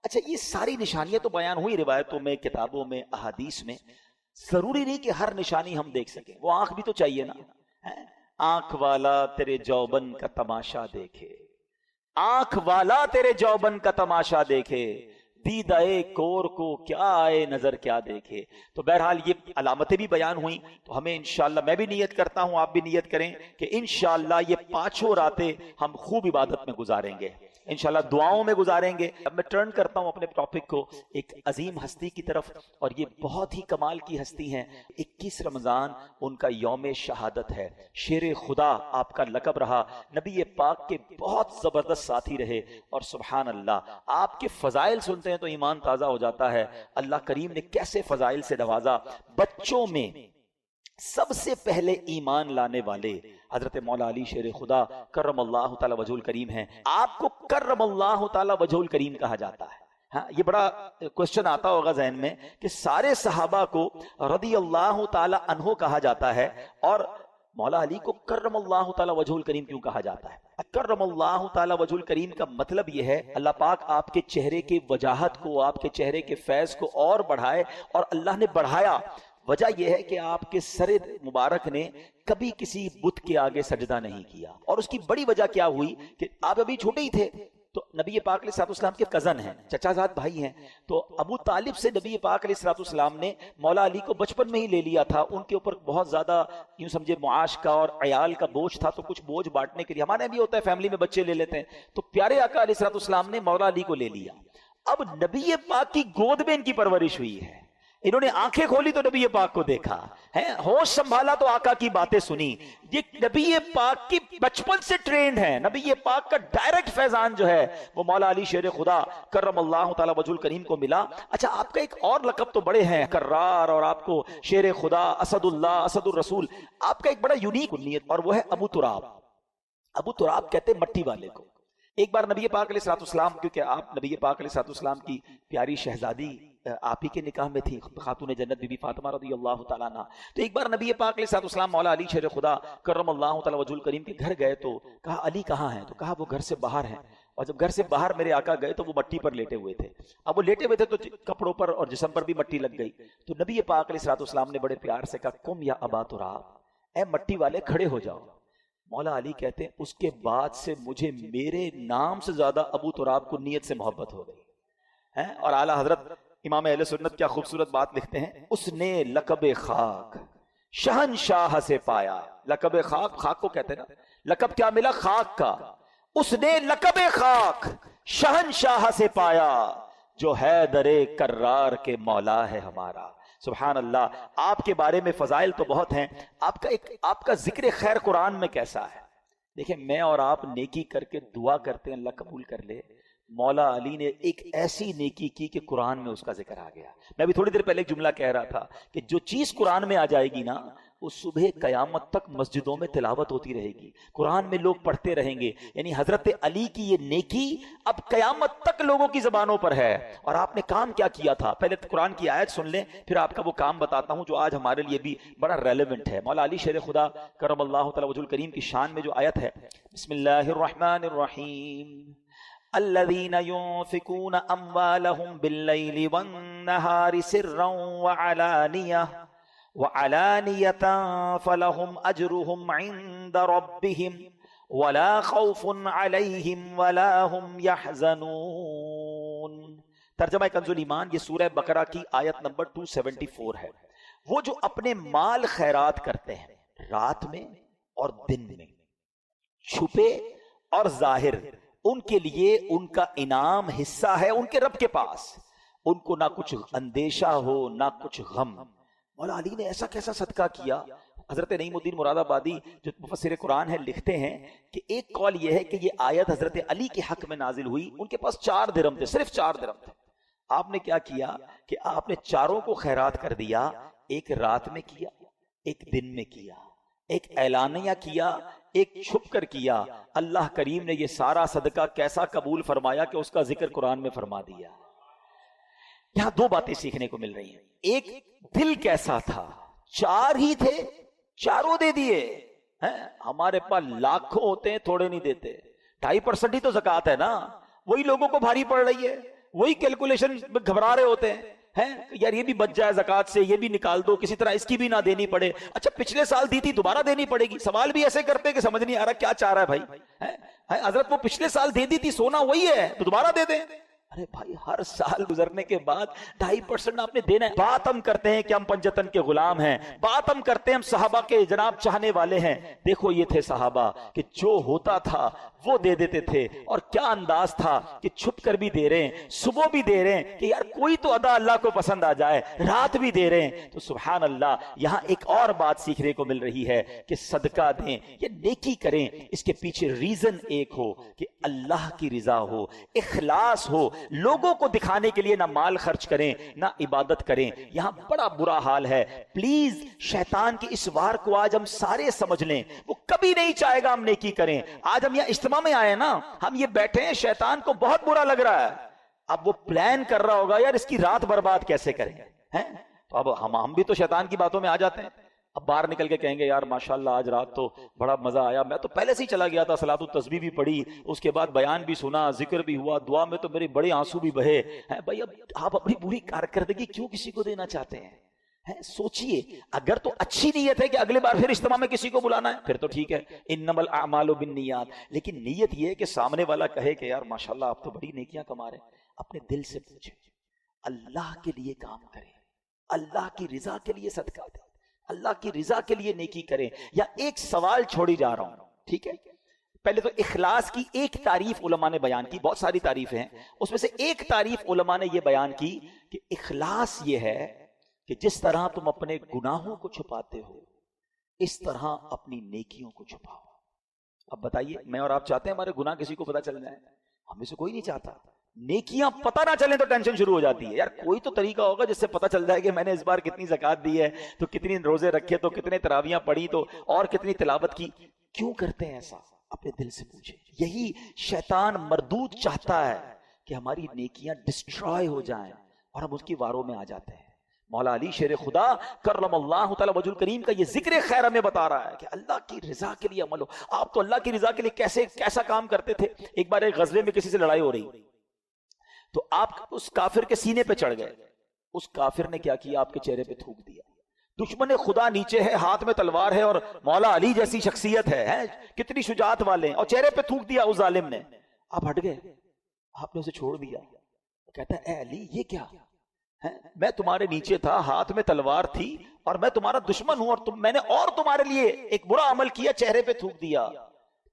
اچھا، یہ ساری نشانیاں تو بیان ہوئی روایتوں میں، کتابوں میں، احادیث میں، ضروری نہیں کہ ہر نشانی ہم دیکھ سکیں، وہ آنکھ بھی تو چاہیے نا۔ آنکھ والا تیرے جوبن کا تماشا دیکھے، آنکھ والا تیرے جوبن کا تماشا دیکھے، دیدائے کور کو کیا آئے نظر کیا دیکھے۔ تو بہرحال یہ علامتیں بھی بیان ہوئیں، تو ہمیں انشاءاللہ، میں بھی نیت کرتا ہوں، آپ بھی نیت کریں کہ انشاءاللہ یہ 5 راتیں ہم خوب عبادت میں گزاریں گے۔ انشاءاللہ دعاؤں میں گزاریں گے۔ اب میں ٹرن کرتا ہوں اپنے ٹاپک کو ایک عظیم ہستی کی طرف، اور یہ بہت ہی کمال کی ہستی ہیں۔ 21 رمضان ان کا یوم شہادت ہے، شیر خدا آپ کا لقب رہا، نبی پاک کے بہت زبردست ساتھی رہے، اور سبحان اللہ آپ کے فضائل سنتے ہیں تو ایمان تازہ ہو جاتا ہے۔ اللہ کریم نے کیسے فضائل سے نوازا۔ بچوں میں سب سے پہلے ایمان لانے والے حضرت مولا علی شیر خدا کرم اللہ تعالی وجہ الکریم ہیں۔ آپ کو کرم اللہ تعالی وجہ الکریم کہا جاتا ہے۔ ہاں، یہ بڑا کوشچن آتا ہوگا ذہن میں کہ سارے صحابہ کو رضی اللہ تعالی عنہ کہا جاتا ہے اور مولا علی کو کرم اللہ تعالی وجہ الکریم کیوں کہا جاتا ہے؟ کرم اللہ تعالی وجہ الکریم کا مطلب یہ ہے اللہ پاک آپ کے چہرے کے وجاہت کو، آپ کے چہرے کے فیض کو اور بڑھائے، اور اللہ نے بڑھایا۔ وجہ یہ ہے کہ آپ کے سر مبارک نے کبھی کسی بت کے آگے سجدہ نہیں کیا، اور اس کی بڑی وجہ کیا ہوئی کہ آپ ابھی چھوٹے ہی تھے تو نبی پاک علیہ الصلوۃ والسلام کے کزن ہیں، چچا زاد بھائی ہیں، تو ابو طالب سے نبی پاک علیہ الصلوۃ والسلام نے مولا علی کو بچپن میں ہی لے لیا تھا۔ ان کے اوپر بہت زیادہ یوں سمجھے معاش کا اور عیال کا بوجھ تھا، تو کچھ بوجھ بانٹنے کے لیے، ہمارے بھی ہوتا ہے فیملی میں بچے لے لیتے ہیں، تو پیارے آقا علیہ الصلوۃ والسلام نے مولا علی کو لے لیا۔ اب نبی پاک کی گود میں ان کی پرورش ہوئی ہے، انہوں نے آنکھیں کھولی تو نبی پاک کو دیکھا ہے، ہوش سنبھالا تو آقا کی باتیں سنی۔ یہ نبی پاک کی بچپن سے ٹرینڈ ہے، نبی پاک کا ڈائریکٹ فیضان جو ہے وہ مولا علی شیر خدا کرم اللہ تعالی وجہ الکریم کو ملا۔ اچھا، آپ کا ایک اور لقب تو بڑے ہیں، کرار، اور آپ کو شیر خدا، اسد اللہ، اسد الرسول، آپ کا ایک بڑا یونیک کنیت، اور وہ ہے ابو تراب۔ ابو تراب کہتے ہیں مٹی والے کو۔ ایک بار نبی پاک علیہ الصلوۃ والسلام، کیونکہ آپ نبی پاک علیہ الصلوۃ والسلام کی پیاری شہزادی آپ ہی کے نکاح میں تھی، خاتون جنت بی بی فاطمہ رضی اللہ تعالیٰ عنہ، تو ایک بار نبی پاک علیہ الصلوۃ والسلام مولا علی شیر خدا کرم اللہ تعالی وجہ الکریم کے گھر گئے تو کہا علی کہاں ہیں؟ تو کہا وہ گھر سے باہر ہیں۔ اور جب گھر سے باہر میرے آقا گئے تو وہ مٹی پر لیٹے ہوئے تھے۔ اب وہ لیٹے ہوئے تھے تو کپڑوں پر اور جسم پر بھی مٹی لگ گئی، تو نبی پاک علیہ الصلوۃ والسلام نے بڑے پیار سے کہا قم یا ابا تراب، اے مٹی والے کھڑے ہو جاؤ۔ مولا علی کہتے ہیں اس کے بعد سے مجھے میرے نام سے زیادہ ابو تراب کو نیت سے محبت ہو گئی۔ اور اعلیٰ حضرت امام اہل سنت کیا خوبصورت بات لکھتے ہیں، اس نے لقب خاک شہنشاہ سے پایا۔ لقب خاک، خاک کو کہتے ہیں نا، لقب کیا ملا؟ خاک کا۔ اس نے لقب خاک شہنشاہ سے پایا، جو حیدر کرار کے مولا ہے ہمارا۔ سبحان اللہ، آپ کے بارے میں فضائل تو بہت ہیں۔ آپ کا ذکر خیر قرآن میں کیسا ہے؟ دیکھیں، میں اور آپ نیکی کر کے دعا کرتے ہیں اللہ قبول کر لے، مولا علی نے ایک ایسی نیکی کی کہ قرآن میں اس کا ذکر آ گیا۔ میں بھی تھوڑی دیر پہلے ایک جملہ کہہ رہا تھا کہ جو چیز قرآن میں آ جائے گی نا، وہ صبح قیامت تک مسجدوں میں تلاوت ہوتی رہے گی، قرآن میں لوگ پڑھتے رہیں گے۔ یعنی حضرت علی کی یہ نیکی اب قیامت تک لوگوں کی زبانوں پر ہے۔ اور آپ نے کام کیا کیا تھا؟ پہلے قرآن کی آیت سن لیں، پھر آپ کا وہ کام بتاتا ہوں جو آج ہمارے لیے بھی بڑا ریلیونٹ ہے۔ مولا علی شیر خدا کرم اللہ تعالی وجہ الکریم کی شان میں جو آیت ہے، بسم اللہ الرحمن الرحیم، الذين ينفقون اموالهم بالليل والنهار سرا وعلانية فلهم اجرهم عند ربهم ولا خوف عليهم ولا هم يحزنون۔ ترجمہ کنز الایمان، یہ سورہ بقرہ کی آیت نمبر 274 ہے۔ وہ جو اپنے مال خیرات کرتے ہیں رات میں اور دن میں، چھپے اور ظاہر، ان کے لیے ان کا انعام حصہ ہے ان کے رب کے پاس، ان کو نہ کچھ اندیشہ ہو نہ کچھ غم۔ مولا علی نے ایسا کیسا صدقہ کیا؟ حضرت نعیم الدین مراد آبادی جو مفسر قرآن ہے لکھتے ہیں کہ ایک قول یہ ہے کہ یہ آیت حضرت علی کے حق میں نازل ہوئی۔ ان کے پاس 4 درہم تھے، صرف 4 درہم تھے۔ آپ نے کیا کیا کہ آپ نے چاروں کو خیرات کر دیا، ایک رات میں کیا، ایک دن میں کیا، ایک اعلانیہ کیا، ایک چھپ کر کیا۔ اللہ کریم نے یہ سارا صدقہ کیسا قبول فرمایا کہ اس کا ذکر قرآن میں فرما دیا۔ یہاں 2 باتیں سیکھنے کو مل رہی ہیں۔ ایک، دل کیسا تھا؟ 4 ہی تھے، چاروں دے دیے۔ ہمارے پاس لاکھوں ہوتے ہیں، تھوڑے نہیں دیتے۔ 2.5% ہی تو زکوٰۃ ہے نا، وہی لوگوں کو بھاری پڑ رہی ہے، وہی کیلکولیشن میں گھبرا رہے ہوتے ہیں، یار یہ بھی بچ جائے زکوٰۃ سے، یہ بھی نکال دو، کسی طرح اس کی بھی نہ دینی پڑے۔ اچھا پچھلے سال دی تھی دوبارہ دینی پڑے گی۔ سوال بھی ایسے کرتے کہ سمجھ نہیں آ رہا کیا چاہ رہا ہے بھائی۔ حضرت وہ پچھلے سال دے دی تھی، سونا وہی ہے تو دوبارہ دے دیں۔ ارے بھائی ہر سال گزرنے کے بعد 2.5% آپ نے دینا ہے. بات ہم کرتے ہیں کہ ہم پنجتن کے غلام ہیں, بات ہم کرتے ہیں ہم صحابہ کے جناب چاہنے والے ہیں. دیکھو یہ تھے صحابہ کہ جو ہوتا تھا وہ دے دیتے تھے, اور کیا انداز تھا کہ چھپ کر بھی دے رہے ہیں, صبح بھی دے رہے ہیں کہ یار کوئی تو ادا اللہ کو پسند آ جائے, رات بھی دے رہے ہیں. تو سبحان اللہ, یہاں ایک اور بات سیکھنے کو مل رہی ہے کہ صدقہ دیں یا نیکی کریں, اس کے پیچھے ریزن ایک ہو کہ اللہ کی رضا ہو, اخلاص ہو. لوگوں کو دکھانے کے لیے نہ مال خرچ کریں نہ عبادت کریں. یہاں بڑا برا حال ہے. پلیز شیطان کی اس وار کو آج ہم سارے سمجھ لیں, وہ کبھی نہیں چاہے گا ہم نیکی کریں. آج ہم یہاں اجتماع میں آئے نا, ہم یہ بیٹھے ہیں, شیطان کو بہت برا لگ رہا ہے. اب وہ پلان کر رہا ہوگا یار اس کی رات برباد کیسے کریں, تو اب ہم بھی تو شیطان کی باتوں میں آ جاتے ہیں. اب باہر نکل کے کہیں گے یار ماشاءاللہ آج رات تو بڑا مزہ آیا, میں تو پہلے سے ہی چلا گیا تھا, صلاۃ التسبیح بھی پڑھی, اس کے بعد بیان بھی سنا, ذکر بھی ہوا, دعا میں تو میرے بڑے آنسو بھی بہے. بھائی اب آپ اپنی پوری کارکردگی کیوں کسی کو دینا چاہتے ہیں؟ سوچئے, اگر تو اچھی نیت ہے کہ اگلے بار پھر اجتماع میں کسی کو بلانا ہے پھر تو ٹھیک ہے, انما الاعمال بالنیات. لیکن نیت یہ ہے کہ سامنے والا کہے کہ یار ماشاءاللہ آپ تو بڑی نیکیاں کما رہے ہیں. اپنے دل سے پوچھیں, اللہ کے لیے کام کریں, اللہ کی رضا کے لیے صدقہ دیں, اللہ کی رضا کے لیے نیکی کریں. یا ایک سوال چھوڑی جا رہا ہوں, ٹھیک ہے؟ پہلے تو اخلاص کی ایک تعریف علماء نے بیان کی, بہت ساری تعریفیں ہیں, اس میں سے ایک تعریف علماء نے یہ بیان کی کہ اخلاص یہ ہے کہ جس طرح تم اپنے گناہوں کو چھپاتے ہو اس طرح اپنی نیکیوں کو چھپاؤ. اب بتائیے, میں اور آپ چاہتے ہیں ہمارے گناہ کسی کو پتہ چل جائے؟ ہمیں سے کوئی نہیں چاہتا. نیکیاں پتہ نہ چلیں تو ٹینشن شروع ہو جاتی ہے, یار کوئی تو طریقہ ہوگا جس سے پتہ چل جائے کہ میں نے اس بار کتنی زکوٰۃ دی ہے, تو کتنی روزے رکھے, تو کتنے تراویحاں پڑھی, تو اور کتنی تلاوت کی. کیوں کرتے ہیں ایسا؟ اپنے دل سے پوچھیں. یہی شیطان مردود چاہتا ہے کہ ہماری نیکیاں ڈسٹرائے ہو جائیں اور ہم اس کی واروں میں آ جاتے ہیں. مولا علی شیر خدا کرم اللہ تعالی وجہ الکریم کا یہ ذکر خیر ہمیں بتا رہا ہے کہ اللہ کی رضا کے لیے عمل ہو. آپ تو اللہ کی رضا کے لیے کیسا کام کرتے تھے. ایک بار ایک غزوے میں کسی سے لڑائی ہو رہی, تو آپ اس کافر کے سینے پہ چڑھ گئے. اس کافر نے کیا کیا, آپ کے چہرے پہ تھوک دیا. دشمن خدا نیچے ہے, ہاتھ میں تلوار ہے, اور مولا علی جیسی شخصیت ہے, کتنی شجاعت والے ہیں, اور چہرے پہ تھوک دیا اس ظالم نے. آپ ہٹ گئے, آپ نے اسے چھوڑ دیا. کہتا ہے اے علی یہ کیا, میں تمہارے نیچے تھا, ہاتھ میں تلوار تھی, اور میں تمہارا دشمن ہوں, اور میں نے اور تمہارے لیے ایک برا عمل کیا, چہرے پہ تھوک دیا.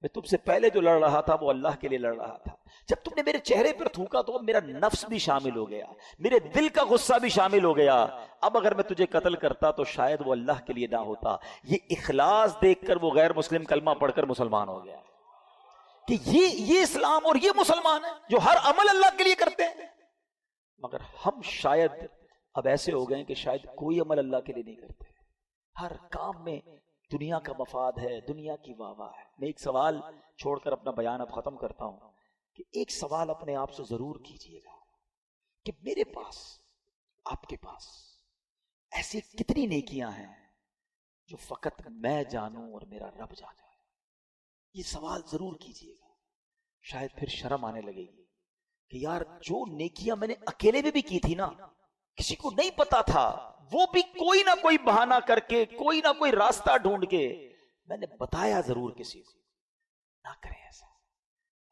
میں تم سے پہلے جو لڑ رہا تھا وہ اللہ کے لیے لڑ رہا تھا. جب تم نے میرے چہرے پر تھوکا تو میرا نفس بھی شامل ہو گیا, میرے دل کا غصہ بھی شامل ہو گیا. اب اگر میں تجھے قتل کرتا تو شاید وہ اللہ کے لیے نہ ہوتا. یہ اخلاص دیکھ کر وہ غیر مسلم کلمہ پڑھ کر مسلمان ہو گیا کہ یہ اسلام اور یہ مسلمان ہے جو ہر عمل اللہ کے لیے کرتے ہیں. مگر ہم شاید اب ایسے ہو گئے کہ شاید کوئی عمل اللہ کے لیے نہیں کرتے. ہر کام میں دنیا کا مفاد ہے, دنیا کی واہ واہ ہے. میں ایک سوال چھوڑ کر اپنا بیان اب ختم کرتا ہوں کہ ایک سوال اپنے آپ سے ضرور کیجئے گا کہ میرے پاس, آپ کے پاس ایسی کتنی نیکیاں ہیں جو فقط میں جانوں اور میرا رب جانے. یہ سوال ضرور کیجئے گا. شاید پھر شرم آنے لگے گی کہ یار جو نیکیاں میں نے اکیلے میں بھی کی تھی نا, کسی کو نہیں پتا تھا, وہ بھی کوئی نہ کوئی بہانہ کر کے, کوئی نہ کوئی راستہ ڈھونڈ کے میں نے بتایا ضرور کسی کو. نہ کریں ایسا.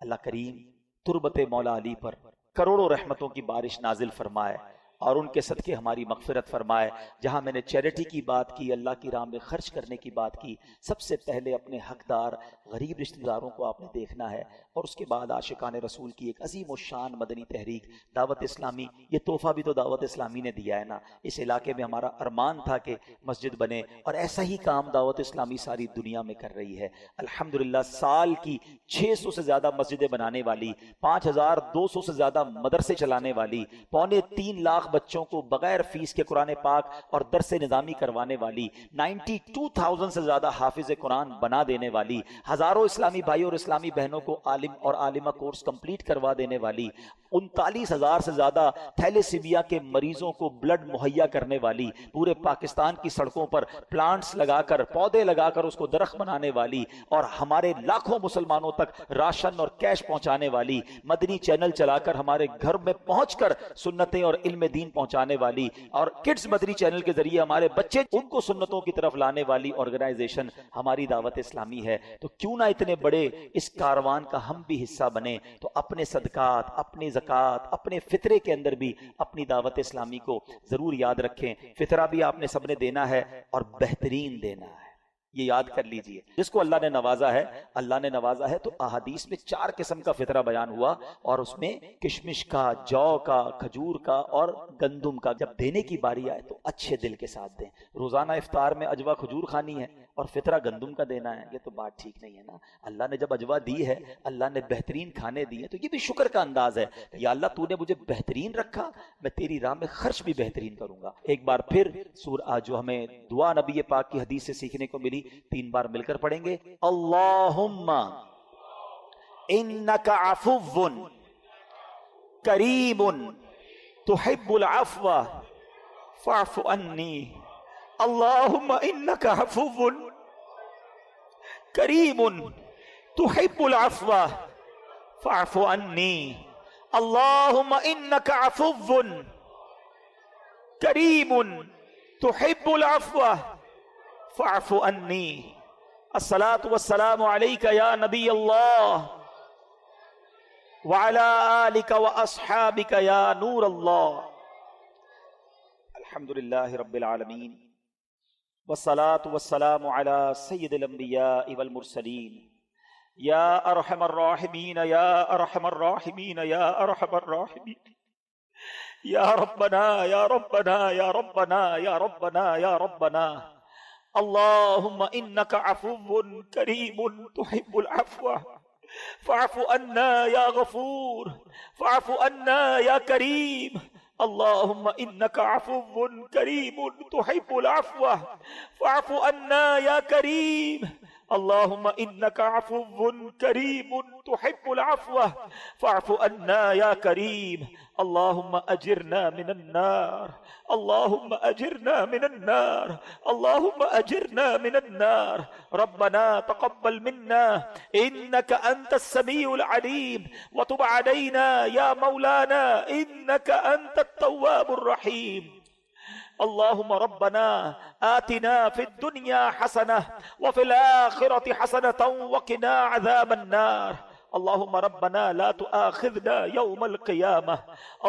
اللہ کریم تربت مولا علی پر کروڑوں رحمتوں کی بارش نازل فرمائے اور ان کے صدقے ہماری مغفرت فرمائے. جہاں میں نے چیریٹی کی بات کی, اللہ کی راہ میں خرچ کرنے کی بات کی, سب سے پہلے اپنے حقدار غریب رشتہ داروں کو آپ نے دیکھنا ہے, اور اس کے بعد عاشقان رسول کی ایک عظیم و شان مدنی تحریک دعوت اسلامی. یہ تحفہ بھی تو دعوت اسلامی نے دیا ہے نا. اس علاقے میں ہمارا ارمان تھا کہ مسجد بنے, اور ایسا ہی کام دعوت اسلامی ساری دنیا میں کر رہی ہے. الحمدللہ سال کی 600 سے زیادہ مسجدیں بنانے والی, 5200 سے زیادہ مدرسے چلانے والی, 2.25 لاکھ بچوں کو بغیر فیس کے قرآن پاک اور درس نظامی کروانے والی, 92,000 سے زیادہ حافظ قرآن بنا دینے والی, ہزاروں اسلامی بھائیوں اور اسلامی بہنوں کو عالم اور عالمہ کورس کمپلیٹ کروا دینے والی, 39,000 سے زیادہ تھیلیسیمیا کے مریضوں کو بلڈ مہیا کرنے والی, پورے پاکستان کی سڑکوں پر پلانٹس لگا کر, پودے لگا کر اس کو درخت بنانے والی, اور ہمارے لاکھوں مسلمانوں تک راشن اور کیش پہنچانے والی, مدنی چینل چلا کر ہمارے گھر میں پہنچ کر سنتیں اور علم دین پہنچانے والی, اور کڈز مدنی چینل کے ذریعے ہمارے بچے ان کو سنتوں کی طرف لانے والی آرگنائزیشن ہماری دعوت اسلامی ہے. تو کیوں نہ اتنے بڑے اس کاروان کا ہم بھی حصہ بنے. تو اپنے صدقات, اپنے زکوٰۃ، اپنے فطرے کے اندر بھی اپنی دعوت اسلامی کو ضرور یاد رکھیں. فطرہ بھی آپ نے سب نے دینا ہے اور بہترین دینا ہے، یہ یاد کر لیجئے. جس کو اللہ نے نوازا ہے، اللہ نے نوازا ہے تو احادیث میں 4 قسم کا فطرہ بیان ہوا، اور اس میں کشمش کا، جو کا، کھجور کا اور گندم کا. جب دینے کی باری آئے تو اچھے دل کے ساتھ دیں. روزانہ افطار میں اجوا کھجور کھانی ہے اور فطرہ گندم کا دینا ہے، یہ تو بات ٹھیک نہیں ہے نا. اللہ نے جب اجوا دی ہے، اللہ نے بہترین کھانے دیے، تو یہ بھی شکر کا انداز ہے. یا اللہ تو نے مجھے بہترین رکھا، میں تیری راہ میں خرچ بھی بہترین کروں گا. ایک بار پھر سورہ جو ہمیں دعا نبی پاک کی حدیث سے سیکھنے کو ملی، 3 بار مل کر پڑھیں گے. اللہم انک عفو کریم تحب العفو فاعف عنی. اللہم انک عفو کریم تحب العفو فاعف عنی. اللہم انک عفو کریم تحب العفو فاعف عنی. الصلاة والسلام علیک یا نبی اللہ وعلی آلک واصحابک یا نور اللہ. الحمدللہ رب العالمین والصلاة والسلام علی سید الانبیاء والمرسلین. یا ارحم الراحمین یا ارحم الراحمین یا ارحم الراحمین. یا ربنا یا ربنا یا ربنا یا ربنا یا ربنا. اللہم انک عفو کریم تحب العفو فاعف عنا یا غفور فاعف عنا یا کریم. اللہم انک عفو کریم تحب العفو فاعف عنا یا کریم. اللہم انک عفو کریم تحب العفو فاعف عنا یا کریم. اللہم اجرنا من النار اللہم اجرنا من النار اللہم اجرنا من النار. ربنا تقبل منا انک انت السمیع العلیم وتب علینا یا مولانا انک انت التواب الرحیم. اللہم ربنا آتنا فی الدنیا حسنہ وفی الآخرة حسنة وقنا عذاب النار. اللہم ربنا لا تؤاخذنا یوم القیامہ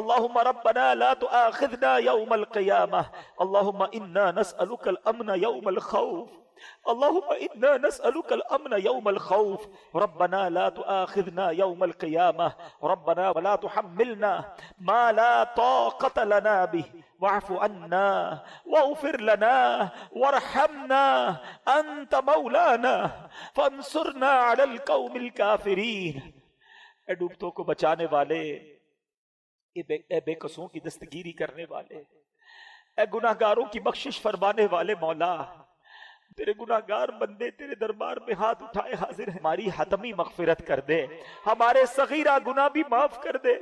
اللہم ربنا لا تؤاخذنا یوم القیامہ. اللہم انا نسألک الامن یوم الخوف اللہم انا نسألک الامن یوم الخوف. ربنا لا تؤاخذنا یوم القیامہ ربنا ولا تحملنا ما لا طاقة لنا به واعف عنا واغفر لنا وارحمنا انت مولانا فانصرنا على القوم الكافرین. اے ڈوبتوں کو بچانے والے، اے بے قصوں کی دستگیری کرنے والے، اے گناہگاروں کی بخشش فرمانے والے مولا، تیرے گناہگار بندے تیرے دربار میں ہاتھ اٹھائے حاضر ہیں. ہماری حتمی مغفرت کر دے، ہمارے صغیرہ گناہ بھی معاف کر دے،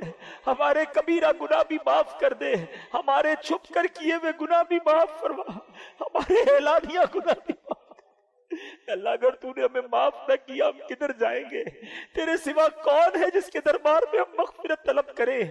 ہمارے کبیرہ گناہ بھی معاف کر دے، ہمارے چھپ کر کیے ہوئے گناہ بھی معاف فرما، ہمارے اعلانیہ گناہ بھی معاف. اللہ اگر تو نے ہمیں معاف نہ کیا ہم کدھر جائیں گے؟ تیرے سوا کون ہے جس کے دربار میں ہم مغفرت طلب کریں؟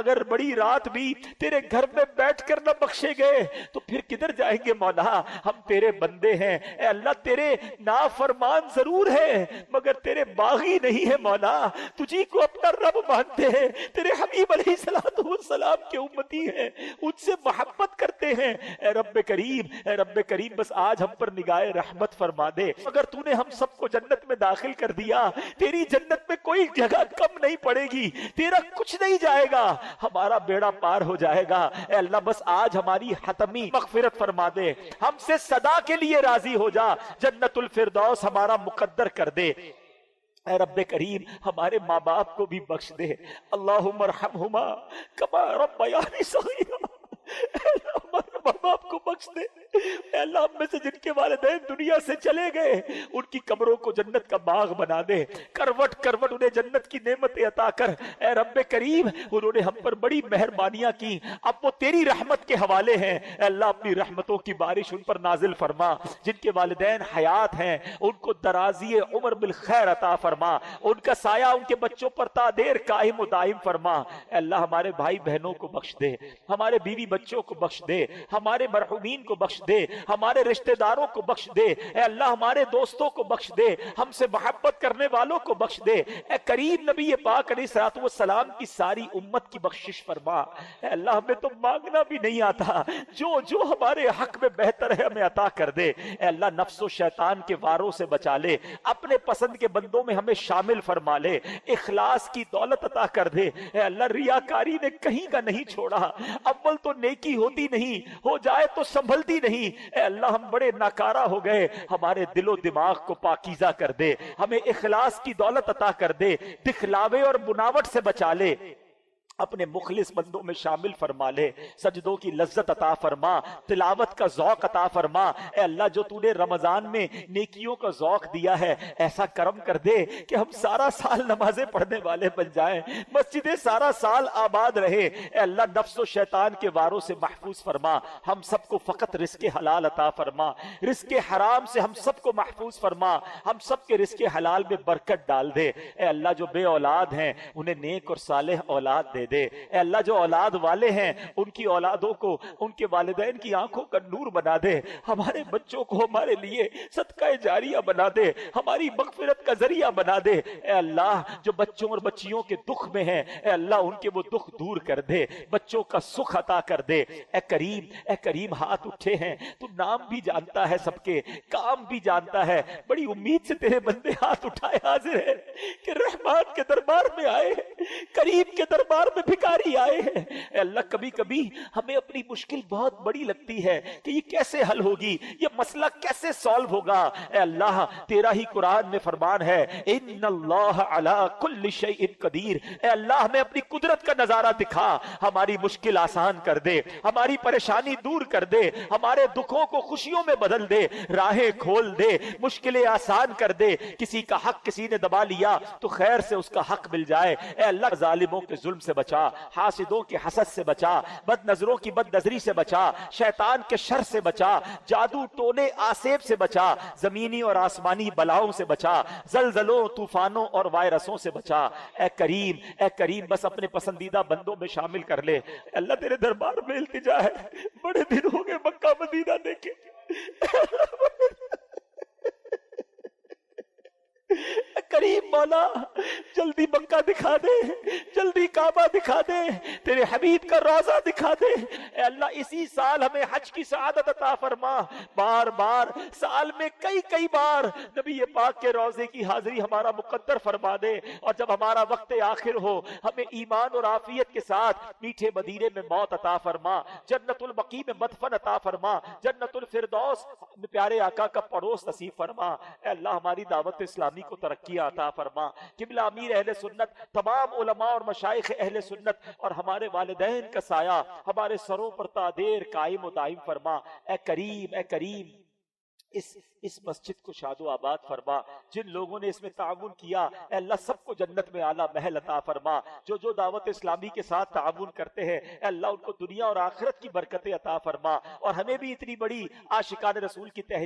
اگر بڑی رات بھی تیرے گھر میں بیٹھ کر نہ بخشے گئے تو پھر کدھر جائیں گے مولا؟ ہم تیرے بندے ہیں اے اللہ، تیرے نافرمان ضرور ہیں مگر تیرے باغی نہیں ہے مولا. تجھی کو اپنا رب مانتے ہیں، تیرے حبیب علیہ السلام کے امتی ہیں، ان سے محبت کرتے ہیں. اے رب کریم بس آج ہم پر نگاہ رحمت فرما دے. اگر تو نے ہم سب کو جنت میں داخل کر دیا، تیری جنت میں کوئی جگہ کم نہیں پڑے گی، تیرا کچھ نہیں جائے گا، ہمارا بیڑا پار ہو جائے گا. اے اللہ بس آج ہماری حتمی مغفرت فرما دے، ہم سے صدا کے لیے راضی ہو جا، جنت الفردوس ہمارا مقدر کر دے. اے رب کریم ہمارے ماں باپ کو بھی بخش دے. اللہم ارحمہما کما ربیانی صغیرا. ہمارے ماں باپ کو بخش دے. اے اللہ ہم میں سے جن کے والدین دنیا سے چلے گئے ان کی قبروں کو جنت کا باغ بنا دے، کروٹ کروٹ انہیں جنت کی نعمتیں عطا کر. اے رب کریم انہوں نے ہم پر بڑی مہربانیاں کی، اب وہ تیری رحمت کے حوالے ہیں. اے اللہ اپنی رحمتوں کی بارش ان پر نازل فرما. جن کے والدین حیات ہیں ان کو درازی عمر بالخیر عطا فرما، ان کا سایہ ان کے بچوں پر تا دیر قائم و دائم فرما. اے اللہ ہمارے بھائی بہنوں کو بخش دے، ہمارے بیوی بچوں کو بخش دے، ہمارے مرحومین کو بخش دے، ہمارے رشتہ داروں کو بخش دے، اے اللہ ہمارے دوستوں کو بخش دے، ہم سے محبت کرنے والوں کو بخش دے، اے کریم نبی پاک علیہ الصلوۃ والسلام کی ساری امت کی بخشش فرما۔ اے اللہ ہمیں تو مانگنا بھی نہیں آتا، جو جو ہمارے حق میں بہتر ہے ہمیں عطا کر دے۔ اے اللہ نفس و شیطان کے واروں سے بچا لے، اپنے پسند کے بندوں میں ہمیں شامل فرما لے، اخلاص کی دولت عطا کر دے۔ اے اللہ ریاکاری نے کہیں کا نہیں چھوڑا، اول تو نیکی ہوتی نہیں، ہو جائے تو سنبھلتی نہیں۔ اے اللہ ہم بڑے ناکارہ ہو گئے، ہمارے دل و دماغ کو پاکیزہ کر دے، ہمیں اخلاص کی دولت عطا کر دے، دکھلاوے اور بناوٹ سے بچا لے، اپنے مخلص بندوں میں شامل فرما لے، سجدوں کی لذت عطا فرما، تلاوت کا ذوق عطا فرما۔ اے اللہ جو تو نے رمضان میں نیکیوں کا ذوق دیا ہے، ایسا کرم کر دے کہ ہم سارا سال نمازیں پڑھنے والے بن جائیں، مسجدیں سارا سال آباد رہے۔ اے اللہ نفس و شیطان کے واروں سے محفوظ فرما، ہم سب کو فقط رزق حلال عطا فرما، رزق حرام سے ہم سب کو محفوظ فرما، ہم سب کے رزق حلال میں برکت ڈال دے۔ اے اللہ جو بے اولاد ہیں انہیں نیک اور صالح اولاد دے دے۔ اے اللہ جو اولاد والے ہیں ان کی اولادوں کو، ان کے والدین کی آنکھوں کا نور بنا دے، ہمارے بچوں کو ہمارے لیے صدقہ جاریہ بنا دے، ہماری مغفرت کا ذریعہ بنا دے۔ اے اللہ جو بچوں اور بچیوں کے دکھ میں ہیں، اے اللہ ان کے وہ دکھ دور کر دے، بچوں کا سکھ عطا کر دے۔ اے کریم ہاتھ اٹھے ہیں، تو نام بھی جانتا ہے سب کے، کام بھی جانتا ہے، بڑی امید سے تیرے بندے ہاتھ اٹھائے حاضر ہیں کہ رحمان کے دربار میں آئے، کریم کے دربار میں بھکاری آئے ہیں۔ اے اللہ کبھی کبھی ہمیں اپنی مشکل بہت بڑی لگتی ہے کہ یہ کیسے حل ہوگی، یہ مسئلہ کیسے سالو ہوگا۔ اے اللہ تیرا ہی قرآن میں فرمان ہے ان اللہ علی کل شیء قدیر۔ اے اللہ ہمیں اپنی قدرت کا نظارہ دکھا، ہماری مشکل آسان کر دے، ہماری پریشانی دور کر دے، ہمارے دکھوں کو خوشیوں میں بدل دے، راہیں کھول دے، مشکلیں آسان کر دے۔ کسی کا حق کسی نے دبا لیا تو خیر سے اس کا حق مل جائے۔ اے اللہ ظالموں کے ظلم سے بچا، حاسدوں کے حسد سے بچا، بد نظروں کی بد نظری سے بچا، شیطان کے شر سے بچا، جادو ٹونے آسیب سے بچا، زمینی اور آسمانی بلاؤں سے بچا، زلزلوں طوفانوں اور وائرسوں سے بچا۔ اے کریم بس اپنے پسندیدہ بندوں میں شامل کر لے۔ اللہ تیرے دربار میں التجا ہے، بڑے دن ہو گئے مکہ مدینہ دیکھے، کریم مولا جلدی مکہ دکھا دے، جلدی کعبہ دکھا دے، تیرے حبیب کا روضہ دکھا دے۔ اے اللہ اسی سال ہمیں حج کی سعادت عطا فرما، بار بار سال میں کئی بار نبی پاک کے روضے کی حاضری ہمارا مقدر فرما دے، اور جب ہمارا وقت آخر ہو ہمیں ایمان اور عافیت کے ساتھ میٹھے مدینے میں موت عطا فرما، جنت البقیع میں مدفن عطا فرما، جنت الفردوس میں پیارے آقا کا پڑوس نصیب فرما۔ اے اللہ ہماری دعوت اسلامی کو ترقی عطا فرما، قبلہ امیر اہل سنت، تمام علماء اور مشائخ اہل سنت اور ہمارے والدین کا سایہ ہمارے سروں پر تا دیر قائم و دائم فرما۔ اے کریم اس مسجد کو شاد و آباد فرما، جن لوگوں نے اس میں تعاون کیا اے اللہ سب کو جنت میں اعلیٰ محل عطا فرما، جو دعوت اسلامی کے ساتھ تعاون کرتے ہیں اے اللہ ان کو دنیا اور آخرت کی برکتیں عطا فرما، اور ہمیں بھی اتنی بڑی عاشقان رسول کی تحریک